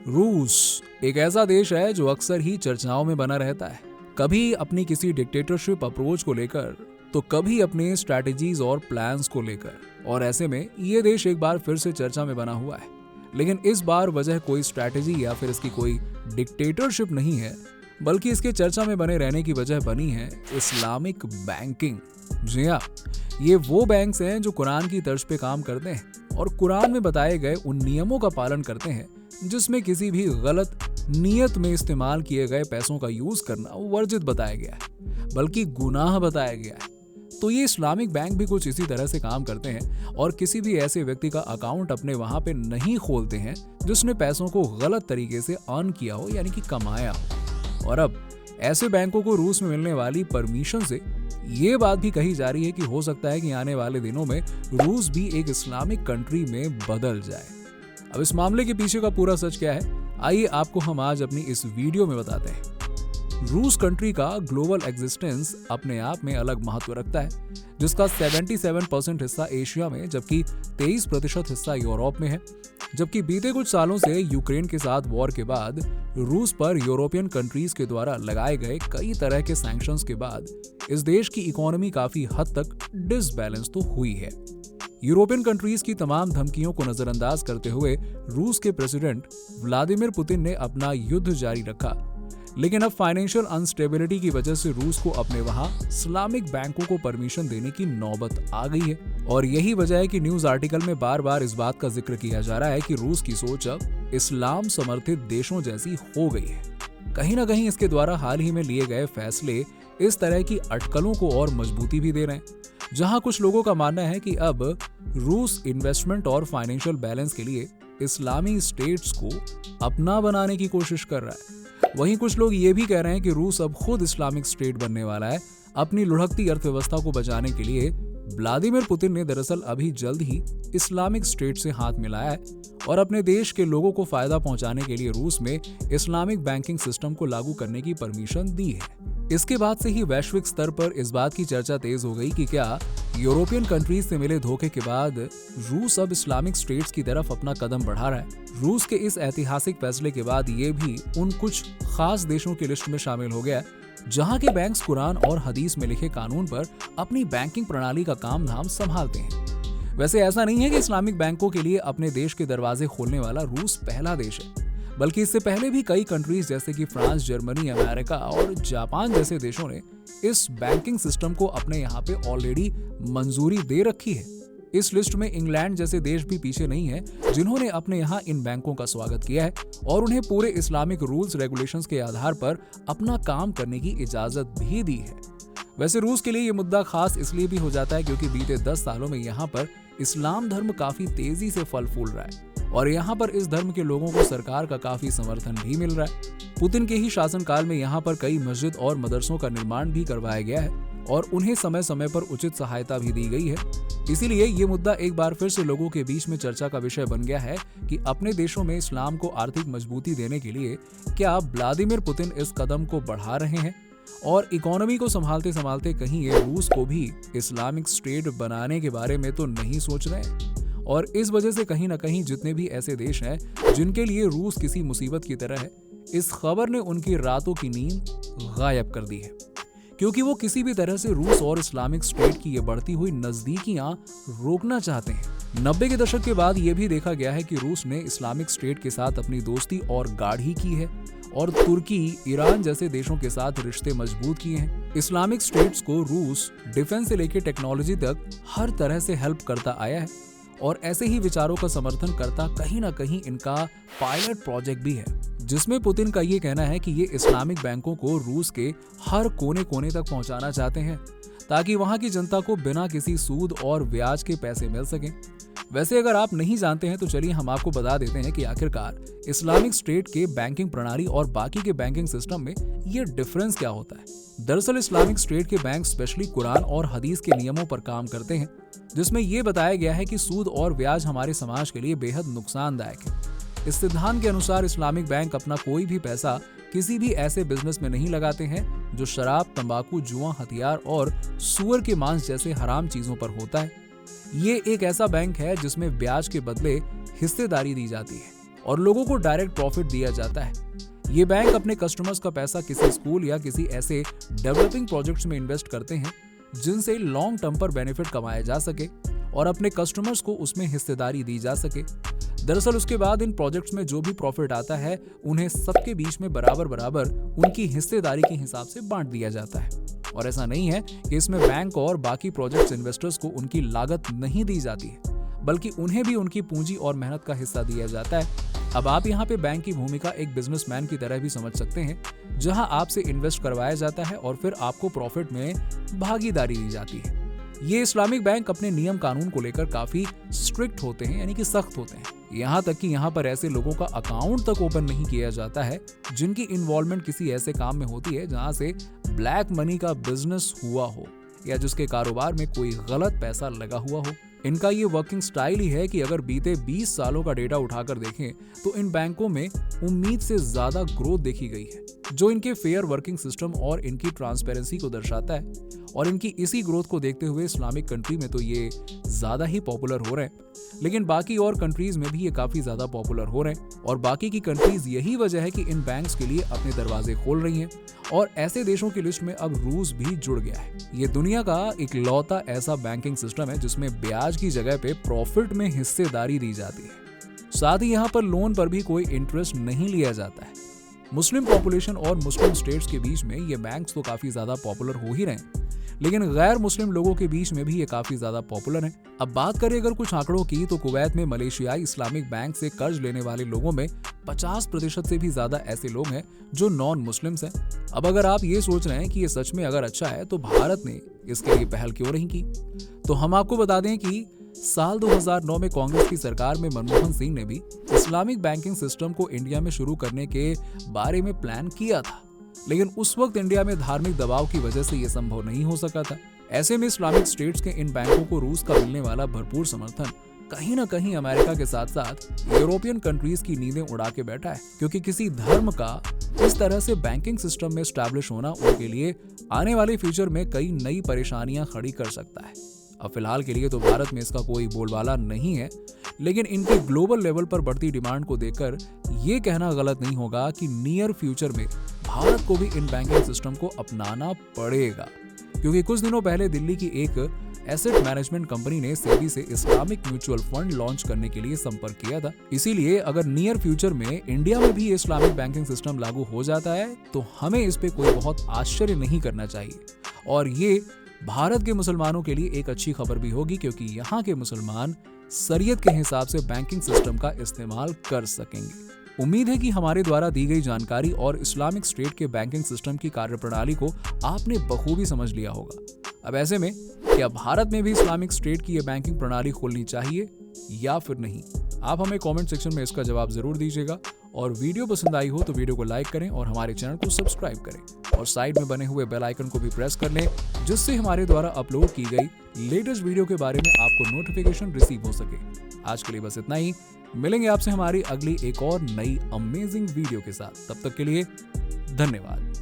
रूस एक ऐसा देश है जो अक्सर ही चर्चाओं में बना रहता है, कभी अपनी किसी डिक्टेटरशिप अप्रोच को लेकर तो कभी अपने स्ट्रैटेजीज और प्लान्स को लेकर। और ऐसे में ये देश एक बार फिर से चर्चा में बना हुआ है। लेकिन इस बार वजह कोई स्ट्रैटेजी या फिर इसकी कोई डिक्टेटरशिप नहीं है, बल्कि इसके चर्चा में बने रहने की वजह बनी है इस्लामिक बैंकिंग। जी हाँ, ये वो बैंक्स हैं जो कुरान की तर्ज पे काम करते हैं और कुरान में बताए गए उन नियमों का पालन करते हैं जिसमें किसी भी गलत नियत में इस्तेमाल किए गए पैसों का यूज करना वर्जित बताया गया है, बल्कि गुनाह बताया गया है। तो ये इस्लामिक बैंक भी कुछ इसी तरह से काम करते हैं और किसी भी ऐसे व्यक्ति का अकाउंट अपने वहां पे नहीं खोलते हैं जिसने पैसों को गलत तरीके से अर्न किया हो, यानी कि कमाया हो। और अब ऐसे बैंकों को रूस में मिलने वाली परमिशन से ये बात भी कही जा रही है कि हो सकता है कि आने वाले दिनों में रूस भी एक इस्लामिक कंट्री में बदल जाए। अब इस मामले के पीछे का पूरा सच क्या है, आइए आपको हम आज अपनी इस वीडियो में बताते हैं। रूस कंट्री का ग्लोबल एग्जिस्टेंस अपने आप में अलग महत्व रखता है, जिसका 77% हिस्सा एशिया में जबकि 23% हिस्सा यूरोप में है। जबकि बीते कुछ सालों से यूक्रेन के साथ वॉर के बाद रूस पर यूरोपियन कंट्रीज के द्वारा लगाए गए कई तरह के सैंक्शंस के बाद इस देश की इकोनॉमी काफी हद तक डिसबैलेंस तो हुई है। यूरोपियन कंट्रीज की तमाम धमकियों को नजरअंदाज करते हुए रूस के प्रेसिडेंट व्लादिमीर पुतिन ने अपना युद्ध जारी रखा। लेकिन अब फाइनेंशियल अनस्टेबिलिटी की वजह से रूस को अपने वहां इस्लामिक बैंकों को परमिशन देने की नौबत आ गई है। और यही वजह है कि न्यूज आर्टिकल में बार बार इस बात का जिक्र किया जा रहा है कि रूस की सोच अब इस्लाम समर्थित देशों जैसी हो गई है। कहीं ना कहीं इसके द्वारा हाल ही में लिए गए फैसले इस तरह की अटकलों को और मजबूती भी दे रहे हैं, जहां कुछ लोगों का मानना है कि अब रूस इन्वेस्टमेंट और फाइनेंशियल बैलेंस के लिए इस्लामी स्टेट्स को अपना बनाने की कोशिश कर रहा है। वहीं कुछ लोग ये भी कह रहे हैं कि रूस अब खुद इस्लामिक स्टेट बनने वाला है। अपनी लुढ़कती अर्थव्यवस्था को बचाने के लिए व्लादिमीर पुतिन ने दरअसल अभी जल्द ही इस्लामिक स्टेट से हाथ मिलाया है और अपने देश के लोगों को फायदा पहुंचाने के लिए रूस में इस्लामिक बैंकिंग सिस्टम को लागू करने की परमिशन दी है। इसके बाद से ही वैश्विक स्तर पर इस बात की चर्चा तेज हो गई कि क्या यूरोपियन कंट्रीज से मिले धोखे के बाद रूस अब इस्लामिक स्टेट्स की तरफ अपना कदम बढ़ा रहा है। रूस के इस ऐतिहासिक फैसले के बाद ये भी उन कुछ खास देशों की लिस्ट में शामिल हो गया है जहां के बैंक्स कुरान और हदीस में लिखे कानून पर अपनी बैंकिंग प्रणाली का काम धाम संभालते हैं। वैसे ऐसा नहीं है कि इस्लामिक बैंकों के लिए अपने देश के दरवाजे खोलने वाला रूस पहला देश है, बल्कि इससे पहले भी कई कंट्रीज जैसे कि फ्रांस, जर्मनी, अमेरिका और जापान जैसे देशों ने इस बैंकिंग सिस्टम को अपने यहाँ पे ऑलरेडी मंजूरी दे रखी है। इस लिस्ट में इंग्लैंड जैसे देश भी पीछे नहीं है, जिन्होंने अपने यहाँ इन बैंकों का स्वागत किया है और उन्हें पूरे इस्लामिक रूल्स रेगुलेशंस के आधार पर अपना काम करने की इजाजत भी दी है। वैसे रूस के लिए ये मुद्दा खास इसलिए भी हो जाता है क्योंकि बीते 10 सालों में यहाँ पर इस्लाम धर्म काफी तेजी से फल फूल रहा है और यहाँ पर इस धर्म के लोगों को सरकार का काफी समर्थन भी मिल रहा है। पुतिन के ही शासनकाल में यहाँ पर कई मस्जिद और मदरसों का निर्माण भी करवाया गया है और उन्हें समय समय पर उचित सहायता भी दी गई है। इसीलिए ये मुद्दा एक बार फिर से लोगों के बीच में चर्चा का विषय बन गया है कि अपने देशों में इस्लाम को आर्थिक मजबूती देने के लिए क्या व्लादिमीर पुतिन इस कदम को बढ़ा रहे हैं और इकोनॉमी को संभालते संभालते कहीं ये रूस को भी इस्लामिक स्टेट बनाने के बारे में तो नहीं सोच रहे हैं। और इस वजह से कहीं ना कहीं जितने भी ऐसे देश हैं जिनके लिए रूस किसी मुसीबत की तरह है, इस खबर ने उनकी रातों की नींद गायब कर दी है, क्योंकि वो किसी भी तरह से रूस और इस्लामिक स्टेट की ये बढ़ती हुई नजदीकियां रोकना चाहते हैं। 90 के दशक के बाद ये भी देखा गया है कि रूस ने इस्लामिक स्टेट के साथ अपनी दोस्ती और गाढ़ी की है और तुर्की, ईरान जैसे देशों के साथ रिश्ते मजबूत किए हैं। इस्लामिक स्टेट्स को रूस डिफेंस से लेकर टेक्नोलॉजी तक हर तरह से हेल्प करता आया है और ऐसे ही विचारों का समर्थन करता कहीं ना कहीं इनका पायलट प्रोजेक्ट भी है, जिसमें पुतिन का ये कहना है कि ये इस्लामिक बैंकों को रूस के हर कोने कोने तक पहुंचाना चाहते हैं ताकि वहां की जनता को बिना किसी सूद और ब्याज के पैसे मिल सके। वैसे अगर आप नहीं जानते हैं तो चलिए हम आपको बता देते हैं कि आखिरकार इस्लामिक स्टेट के बैंकिंग प्रणाली और बाकी के बैंकिंग सिस्टम में ये डिफरेंस क्या होता है। दरअसल इस्लामिक स्टेट के बैंक स्पेशली कुरान और हदीस के नियमों पर काम करते हैं, जिसमें यह बताया गया है कि सूद और ब्याज हमारे समाज के लिए बेहद नुकसानदायक है। इस सिद्धांत के अनुसार इस्लामिक बैंक अपना कोई भी पैसा किसी भी ऐसे बिजनेस में नहीं लगाते हैं जो शराब, तंबाकू, जुआ, हथियार और सुअर के मांस जैसे हराम चीजों पर होता है। ये एक ऐसा बैंक है जिसमें ब्याज के बदले हिस्सेदारी दी जाती है और लोगों को डायरेक्ट प्रॉफिट दिया जाता है। ये बैंक अपने कस्टमर्स का पैसा किसी स्कूल या किसी ऐसे डेवलपिंग प्रोजेक्ट्स में इन्वेस्ट करते हैं जिनसे लॉन्ग टर्म पर बेनिफिट कमाया जा सके और अपने कस्टमर्स को उसमें हिस्सेदारी दी जा सके। दरअसल उसके बाद इन प्रोजेक्ट्स में जो भी प्रॉफिट आता है उन्हें सबके बीच में बराबर बराबर उनकी हिस्सेदारी के हिसाब से बांट दिया जाता है। और ऐसा नहीं है कि इसमें बैंक और बाकी प्रोजेक्ट्स इन्वेस्टर्स को उनकी लागत नहीं दी जाती है, बल्कि उन्हें भी उनकी पूंजी और मेहनत का हिस्सा दिया जाता है। अब आप यहाँ पे बैंक की भूमिका एक बिजनेसमैन की तरह भी समझ सकते हैं, जहां आपसे इन्वेस्ट करवाया जाता है और फिर आपको प्रॉफिट में भागीदारी दी जाती है। ये इस्लामिक बैंक अपने नियम कानून को लेकर काफी स्ट्रिक्ट होते हैं, यानी कि सख्त होते हैं। यहाँ तक कि यहाँ पर ऐसे लोगों का अकाउंट तक ओपन नहीं किया जाता है जिनकी इन्वॉल्वमेंट किसी ऐसे काम में होती है जहाँ से ब्लैक मनी का बिजनेस हुआ हो या जिसके कारोबार में कोई गलत पैसा लगा हुआ हो। इनका ये वर्किंग स्टाइल ही है कि अगर बीते 20 सालों का डेटा उठाकर देखें तो इन बैंकों में उम्मीद से ज्यादा ग्रोथ देखी गई है, जो इनके फेयर वर्किंग सिस्टम और इनकी ट्रांसपेरेंसी को दर्शाता है। और इनकी इसी ग्रोथ को देखते हुए इस्लामिक कंट्री में तो ये ज्यादा ही पॉपुलर हो रहे हैं, लेकिन बाकी और कंट्रीज में भी ये काफी ज्यादा पॉपुलर हो रहे हैं। और बाकी की कंट्रीज यही वजह है कि इन बैंक्स के लिए अपने दरवाजे खोल रही हैं और ऐसे देशों की लिस्ट में अब रूस भी जुड़ गया है। ये दुनिया का इकलौता ऐसा बैंकिंग सिस्टम है जिसमें ब्याज की जगह पे प्रॉफिट में हिस्सेदारी दी जाती है। साथ ही यहाँ पर लोन पर भी कोई इंटरेस्ट नहीं लिया जाता है। मुस्लिम पॉपुलेशन और मुस्लिम स्टेट्स के बीच में ये बैंक्स तो काफी ज्यादा पॉपुलर हो ही रहे हैं, लेकिन गैर मुस्लिम लोगों के बीच में भी ये काफी ज्यादा पॉपुलर है। अब बात करें अगर कुछ आंकड़ों की, तो कुवैत में मलेशियाई इस्लामिक बैंक से कर्ज लेने वाले लोगों में 50% से भी ज्यादा ऐसे लोग हैं जो नॉन मुस्लिम्स हैं। अब अगर आप ये सोच रहे हैं कि ये सच में अगर अच्छा है तो भारत ने इसके लिए पहल क्यों नहीं की, तो हम आपको बता दें कि साल 2009 में कांग्रेस की सरकार में मनमोहन सिंह ने भी इस्लामिक बैंकिंग सिस्टम को इंडिया में शुरू करने के बारे में प्लान किया था, लेकिन उस वक्त इंडिया में धार्मिक दबाव की वजह से यह संभव नहीं हो सका था। ऐसे में इस्लामिक स्टेट्स के इन बैंकों को रूस का मिलने वाला भरपूर समर्थन कहीं ना कहीं अमेरिका के साथ साथ यूरोपियन कंट्रीज की नींदें उड़ा के बैठा है, क्योंकि किसी धर्म का इस तरह से बैंकिंग सिस्टम में स्टैब्लिश होना उनके लिए आने वाले फ्यूचर में कई नई परेशानियां खड़ी कर सकता है। अब फिलहाल के लिए तो भारत में इसका कोई बोलबाला नहीं है, लेकिन इनकी ग्लोबल लेवल पर बढ़ती डिमांड को देखकर ये कहना गलत नहीं होगा कि नियर फ्यूचर में भारत को भी इन बैंकिंग सिस्टम को अपनाना पड़ेगा, क्योंकि कुछ दिनों पहले दिल्ली की एक एसेट मैनेजमेंट कंपनी ने सेबी से इस्लामिक म्यूचुअल फंड लॉन्च करने के लिए संपर्क किया था। इसीलिए अगर नियर फ्यूचर में इंडिया में भी इस्लामिक बैंकिंग सिस्टम लागू हो जाता है तो हमें इस पे कोई बहुत आश्चर्य नहीं करना चाहिए। और ये भारत के मुसलमानों के लिए एक अच्छी खबर भी होगी, क्योंकि यहाँ के मुसलमान शरीयत के हिसाब से बैंकिंग सिस्टम का इस्तेमाल कर सकेंगे। उम्मीद है कि हमारे द्वारा दी गई जानकारी और इस्लामिक स्टेट के बैंकिंग सिस्टम की कार्यप्रणाली को आपने बखूबी समझ लिया होगा। अब ऐसे में क्या भारत में भी इस्लामिक स्टेट की यह बैंकिंग प्रणाली खोलनी चाहिए या फिर नहीं? आप हमें कमेंट सेक्शन में इसका जवाब जरूर दीजिएगा। और वीडियो पसंद आई हो तो वीडियो को लाइक करें और हमारे चैनल को सब्सक्राइब करें और साइड में बने हुए बेल आइकन को भी प्रेस कर लें, जिससे हमारे द्वारा अपलोड की गई लेटेस्ट वीडियो के बारे में आपको नोटिफिकेशन रिसीव हो सके। आज के लिए बस इतना ही। मिलेंगे आपसे हमारी अगली एक और नई अमेजिंग वीडियो के साथ। तब तक के लिए धन्यवाद।